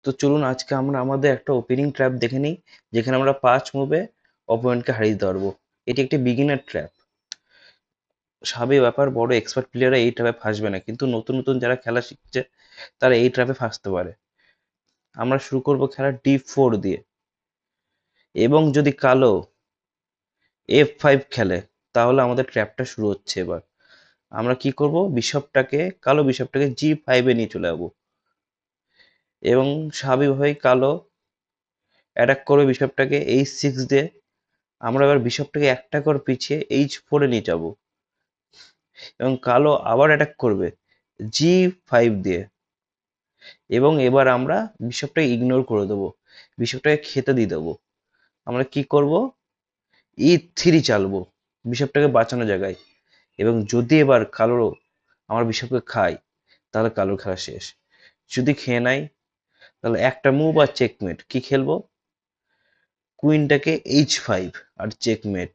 তো চলুন আজকে আমরা আমাদের একটা ওপেনিং ট্র্যাপ দেখে নিই, যেখানে আমরা 5 মুভে অপোনেন্টকে হারিয়ে দিতে পারবো। এটি একটি বিগিনার ট্র্যাপ। স্বাভাবিক ব্যাপার, বড় এক্সপার্ট প্লেয়াররা এই ট্র্যাপে ফাঁসবে না, কিন্তু নতুন নতুন যারা খেলা শিখছে তারা এই ট্র্যাপে ফাঁসতে পারে। আমরা শুরু করব খেলা D4 দিয়ে, এবং যদি কালো F5 খেলে তাহলে আমাদের ট্র্যাপটা শুরু হচ্ছে। এবার আমরা কি করব, কালো বিশপটাকে G5 এ নিয়ে চলে যাবো, এবং স্বাভাবিকভাবেই কালো অ্যাটাক করবে বিশপটাকে H6 দিয়ে। আমরা এবার বিশপটাকে একটা ঘর পিছিয়ে H4 এ নিয়ে যাব, এবং কালো আবার অ্যাটাক করবে G5 দিয়ে, এবং এবার আমরা বিশপটাকে ইগনোর করে দেবো, বিশপটাকে খেতে দিয়ে দেবো। আমরা কি করব, E3 চালবো বিশপটাকে বাঁচানো জায়গায়, এবং যদি এবার কালো আমার বিশপকে খায় তাহলে কালোর খেলা শেষ। যদি খেয়ে নেয় তাহলে একটা মুভ আর চেকমেট। কি খেলবো, কুইনটাকে H5 আর চেকমেট।